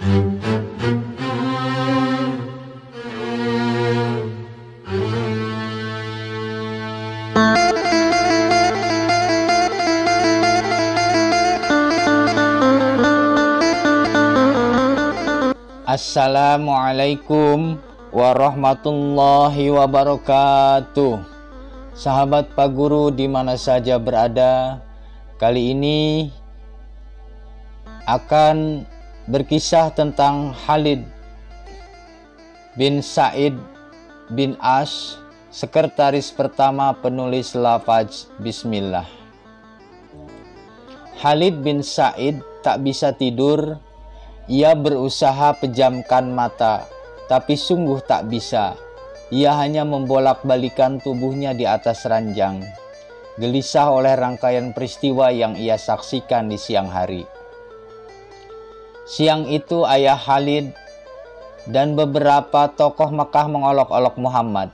Assalamualaikum warahmatullahi wabarakatuh. Sahabat Pak Guru di mana saja berada, kali ini akan berkisah tentang Khalid bin Sa'id bin Ash, sekretaris pertama penulis lafaz Bismillah. Khalid bin Sa'id tak bisa tidur. Ia berusaha pejamkan mata, tapi sungguh tak bisa. Ia hanya membolak-balikan tubuhnya di atas ranjang, gelisah oleh rangkaian peristiwa yang ia saksikan di siang hari. Siang itu ayah Khalid dan beberapa tokoh Mekah mengolok-olok Muhammad,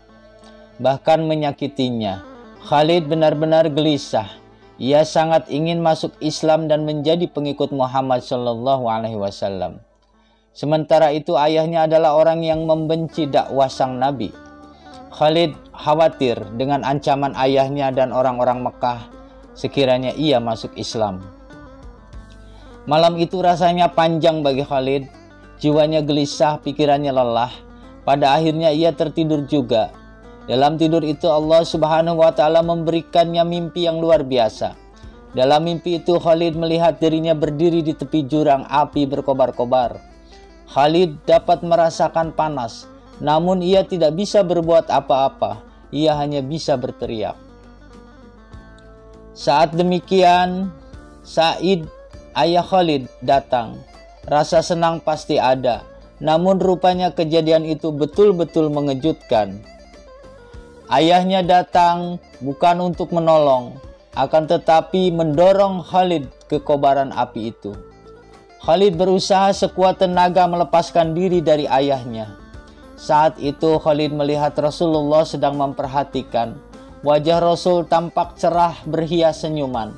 bahkan menyakitinya. Khalid benar-benar gelisah. Ia sangat ingin masuk Islam dan menjadi pengikut Muhammad SAW. Sementara itu ayahnya adalah orang yang membenci dakwah sang Nabi. Khalid khawatir dengan ancaman ayahnya dan orang-orang Mekah sekiranya ia masuk Islam. Malam itu rasanya panjang bagi Khalid. Jiwanya gelisah, pikirannya lelah. Pada akhirnya ia tertidur juga. Dalam tidur itu Allah Subhanahu wa Ta'ala memberikannya mimpi yang luar biasa. Dalam mimpi itu Khalid melihat dirinya berdiri di tepi jurang api berkobar-kobar. Khalid dapat merasakan panas, namun ia tidak bisa berbuat apa-apa. Ia hanya bisa berteriak. Saat demikian, Sa'id, ayah Khalid, datang. Rasa senang pasti ada, namun rupanya kejadian itu betul-betul mengejutkan. Ayahnya datang bukan untuk menolong, akan tetapi mendorong Khalid ke kobaran api itu. Khalid berusaha sekuat tenaga melepaskan diri dari ayahnya. Saat itu Khalid melihat Rasulullah sedang memperhatikan. Wajah Rasul tampak cerah berhias senyuman.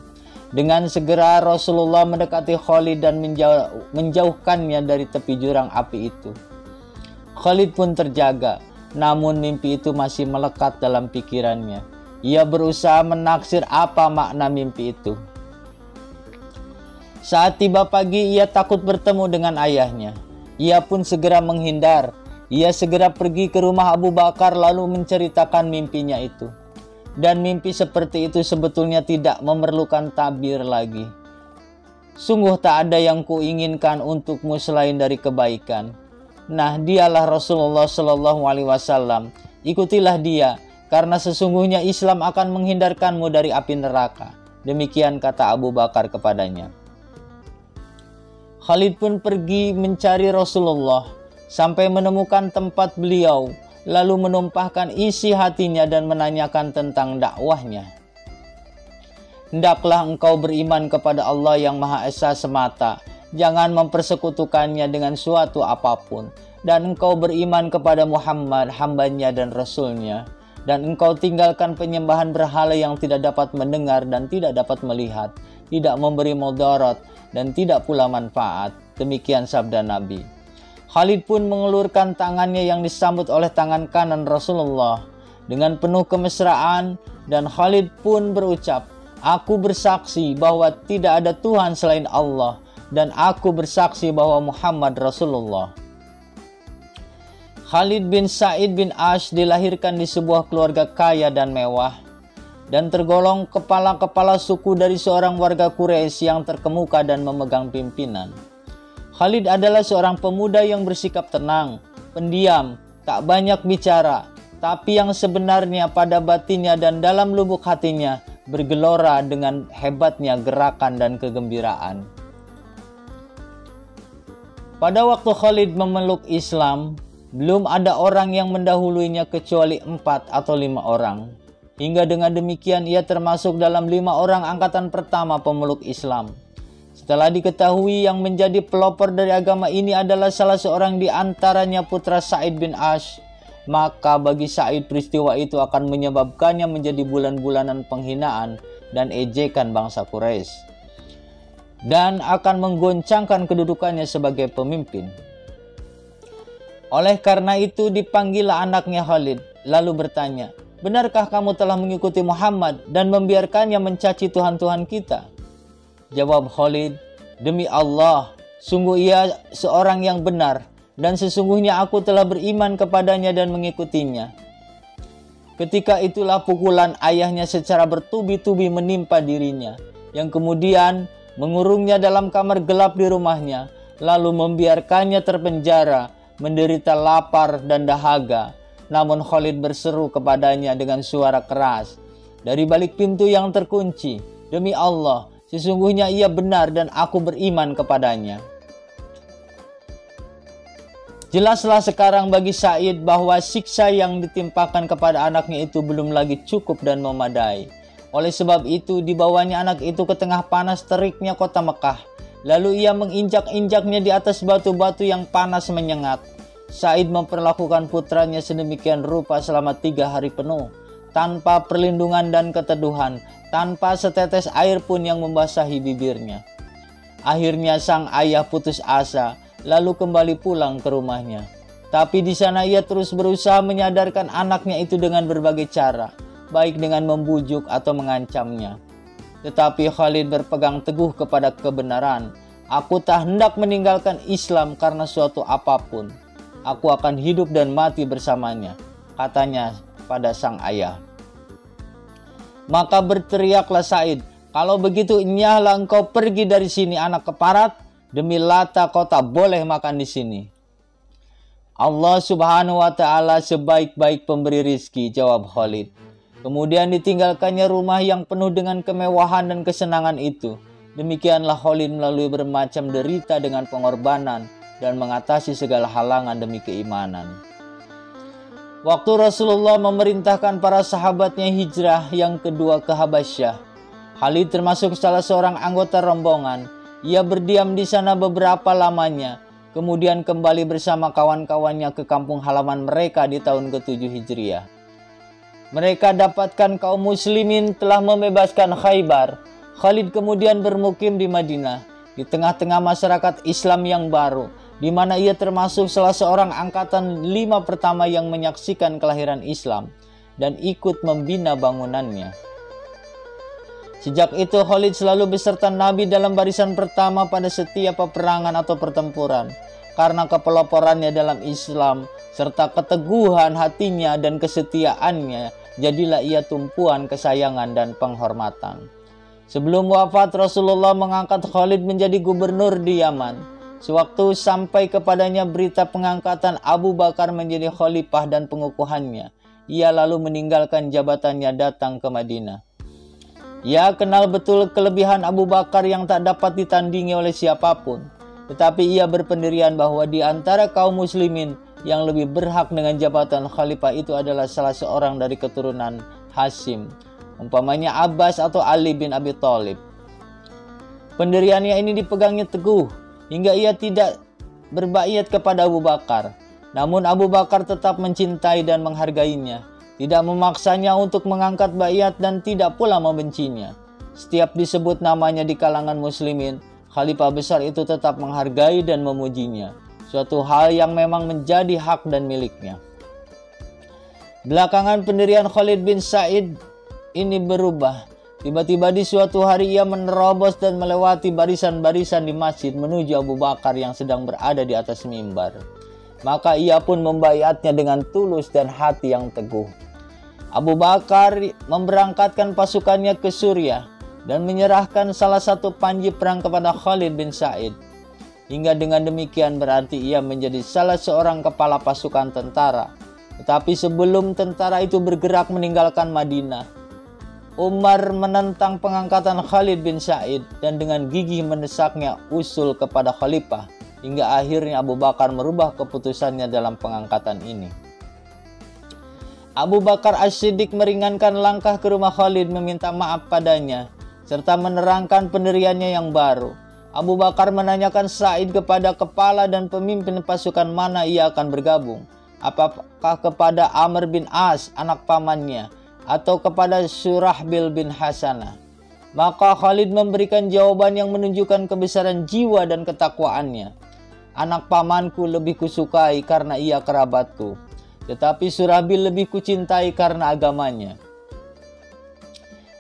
Dengan segera Rasulullah mendekati Khalid dan menjauhkannya dari tepi jurang api itu. Khalid pun terjaga. Namun mimpi itu masih melekat dalam pikirannya. Ia berusaha menaksir apa makna mimpi itu. Saat tiba pagi, ia takut bertemu dengan ayahnya. Ia pun segera menghindar. Ia segera pergi ke rumah Abu Bakar lalu menceritakan mimpinya itu. Dan mimpi seperti itu sebetulnya tidak memerlukan tabir lagi. Sungguh tak ada yang kuinginkan untukmu selain dari kebaikan. Nah, dialah Rasulullah SAW. Ikutilah dia, karena sesungguhnya Islam akan menghindarkanmu dari api neraka. Demikian kata Abu Bakar kepadanya. Khalid pun pergi mencari Rasulullah, sampai menemukan tempat beliau, lalu menumpahkan isi hatinya dan menanyakan tentang dakwahnya. Hendaklah engkau beriman kepada Allah yang Maha Esa semata. Jangan mempersekutukannya dengan suatu apapun. Dan engkau beriman kepada Muhammad, hambanya dan rasulnya. Dan engkau tinggalkan penyembahan berhala yang tidak dapat mendengar dan tidak dapat melihat. Tidak memberi mudarat dan tidak pula manfaat. Demikian sabda Nabi. Khalid pun mengelurkan tangannya yang disambut oleh tangan kanan Rasulullah dengan penuh kemesraan. Dan Khalid pun berucap, aku bersaksi bahwa tidak ada Tuhan selain Allah. Dan aku bersaksi bahwa Muhammad Rasulullah. Khalid bin Sa'id bin Ash dilahirkan di sebuah keluarga kaya dan mewah dan tergolong kepala-kepala suku dari seorang warga Quraisy yang terkemuka dan memegang pimpinan. Khalid adalah seorang pemuda yang bersikap tenang, pendiam, tak banyak bicara, tapi yang sebenarnya pada batinnya dan dalam lubuk hatinya bergelora dengan hebatnya gerakan dan kegembiraan. Pada waktu Khalid memeluk Islam, belum ada orang yang mendahuluinya kecuali 4 atau 5 orang. Hingga dengan demikian ia termasuk dalam 5 orang angkatan pertama pemeluk Islam. Setelah diketahui yang menjadi pelopor dari agama ini adalah salah seorang di antaranya putra Sa'id bin Ash, maka bagi Sa'id peristiwa itu akan menyebabkannya menjadi bulan-bulanan penghinaan dan ejekan bangsa Quraisy. dan akan menggoncangkan kedudukannya sebagai pemimpin. Oleh karena itu dipanggillah anaknya Khalid, lalu bertanya, "Benarkah kamu telah mengikuti Muhammad dan membiarkannya mencaci Tuhan-Tuhan kita?" Jawab Khalid, "Demi Allah, sungguh ia seorang yang benar, dan sesungguhnya aku telah beriman kepadanya dan mengikutinya." Ketika itulah pukulan ayahnya secara bertubi-tubi menimpa dirinya, yang kemudian mengurungnya dalam kamar gelap di rumahnya, lalu membiarkannya terpenjara, menderita lapar dan dahaga. Namun Khalid berseru kepadanya dengan suara keras dari balik pintu yang terkunci, "Demi Allah, sesungguhnya ia benar dan aku beriman kepadanya." Jelaslah sekarang bagi Sa'id bahwa siksa yang ditimpakan kepada anaknya itu belum lagi cukup dan memadai. Oleh sebab itu dibawanya anak itu ke tengah panas teriknya kota Mekah. Lalu ia menginjak-injaknya di atas batu-batu yang panas menyengat. Sa'id memperlakukan putranya sedemikian rupa selama 3 hari penuh, tanpa perlindungan dan keteduhan, tanpa setetes air pun yang membasahi bibirnya. Akhirnya sang ayah putus asa, lalu kembali pulang ke rumahnya. Tapi di sana ia terus berusaha menyadarkan anaknya itu dengan berbagai cara, baik dengan membujuk atau mengancamnya. Tetapi Khalid berpegang teguh kepada kebenaran. "Aku tak hendak meninggalkan Islam karena suatu apapun. Aku akan hidup dan mati bersamanya," katanya pada sang ayah. Maka berteriaklah Sa'id, "Kalau begitu nyahlah engkau pergi dari sini, anak keparat. Demi Lata kau tak boleh makan di sini." "Allah Subhanahu wa ta'ala sebaik-baik pemberi rizki," jawab Khalid. Kemudian ditinggalkannya rumah yang penuh dengan kemewahan dan kesenangan itu. Demikianlah Khalid melalui bermacam derita dengan pengorbanan dan mengatasi segala halangan demi keimanan. Waktu Rasulullah memerintahkan para sahabatnya hijrah yang kedua ke Habasyah, Khalid termasuk salah seorang anggota rombongan. Ia berdiam di sana beberapa lamanya, kemudian kembali bersama kawan-kawannya ke kampung halaman mereka di tahun ke-7 Hijriah. Mereka dapatkan kaum muslimin telah membebaskan Khaybar. Khalid kemudian bermukim di Madinah, di tengah-tengah masyarakat Islam yang baru, di mana ia termasuk salah seorang angkatan 5 pertama yang menyaksikan kelahiran Islam dan ikut membina bangunannya. Sejak itu Khalid selalu beserta Nabi dalam barisan pertama pada setiap peperangan atau pertempuran. Karena kepeloporannya dalam Islam serta keteguhan hatinya dan kesetiaannya, jadilah ia tumpuan kesayangan dan penghormatan. Sebelum wafat, Rasulullah mengangkat Khalid menjadi gubernur di Yaman. Sewaktu sampai kepadanya berita pengangkatan Abu Bakar menjadi khalifah dan pengukuhannya, ia lalu meninggalkan jabatannya datang ke Madinah. Ia kenal betul kelebihan Abu Bakar yang tak dapat ditandingi oleh siapapun. Tetapi ia berpendirian bahwa di antara kaum muslimin yang lebih berhak dengan jabatan khalifah itu adalah salah seorang dari keturunan Hashim, umpamanya Abbas atau Ali bin Abi Thalib. Pendiriannya ini dipegangnya teguh hingga ia tidak berbaiat kepada Abu Bakar. Namun Abu Bakar tetap mencintai dan menghargainya, tidak memaksanya untuk mengangkat baiat dan tidak pula membencinya. Setiap disebut namanya di kalangan muslimin, khalifah besar itu tetap menghargai dan memujinya, suatu hal yang memang menjadi hak dan miliknya. Belakangan pendirian Khalid bin Sa'id ini berubah. Tiba-tiba di suatu hari ia menerobos dan melewati barisan-barisan di masjid menuju Abu Bakar yang sedang berada di atas mimbar. Maka ia pun membaiatnya dengan tulus dan hati yang teguh. Abu Bakar memberangkatkan pasukannya ke Suriah dan menyerahkan salah satu panji perang kepada Khalid bin Sa'id. Hingga dengan demikian berarti ia menjadi salah seorang kepala pasukan tentara. Tetapi sebelum tentara itu bergerak meninggalkan Madinah, Umar menentang pengangkatan Khalid bin Sa'id dan dengan gigih mendesaknya usul kepada khalifah, hingga akhirnya Abu Bakar merubah keputusannya dalam pengangkatan ini. Abu Bakar As-Siddiq meringankan langkah ke rumah Khalid meminta maaf padanya, serta menerangkan pendiriannya yang baru. Abu Bakar menanyakan Sa'id kepada kepala dan pemimpin pasukan mana ia akan bergabung. Apakah kepada Amr bin As, anak pamannya, atau kepada Surahbil bin Hasanah. Maka Khalid memberikan jawaban yang menunjukkan kebesaran jiwa dan ketakwaannya. Anak pamanku lebih kusukai karena ia kerabatku, tetapi Surahbil lebih kucintai karena agamanya.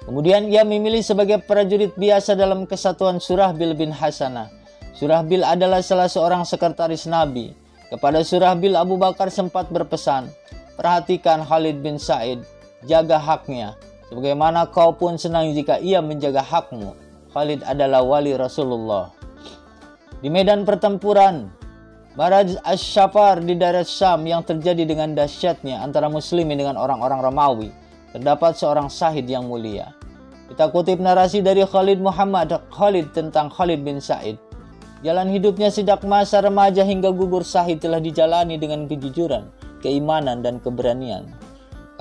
Kemudian ia memilih sebagai prajurit biasa dalam kesatuan Surahbil bin Hasanah. Surahbil adalah salah seorang sekretaris Nabi. Kepada Surahbil, Abu Bakar sempat berpesan, "Perhatikan Khalid bin Sa'id, jaga haknya, sebagaimana kau pun senang jika ia menjaga hakmu." Khalid adalah wali Rasulullah. Di medan pertempuran Maraj Ash-Shafar di daerah Syam yang terjadi dengan dahsyatnya antara muslimin dengan orang-orang Romawi, terdapat seorang syahid yang mulia. Kita kutip narasi dari Khalid Muhammad Khalid tentang Khalid bin Sa'id. Jalan hidupnya sejak masa remaja hingga gugur syahid telah dijalani dengan kejujuran, keimanan, dan keberanian.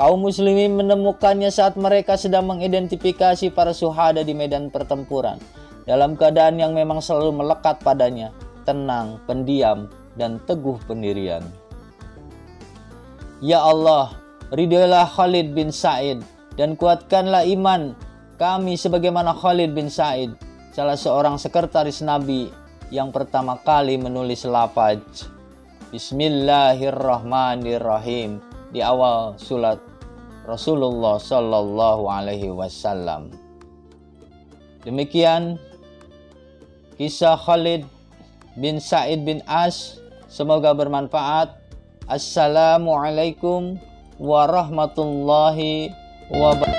Kaum muslimin menemukannya saat mereka sedang mengidentifikasi para syuhada di medan pertempuran, dalam keadaan yang memang selalu melekat padanya, tenang, pendiam, dan teguh pendirian. Ya Allah, ridhoilah Khalid bin Sa'id dan kuatkanlah iman kami sebagaimana Khalid bin Sa'id, salah seorang sekretaris Nabi yang pertama kali menulis lafaz Bismillahirrahmanirrahim di awal surat Rasulullah Sallallahu Alaihi Wasallam. Demikian kisah Khalid bin Sa'id bin As. Semoga bermanfaat. Assalamualaikum warahmatullahi wabarakatuh.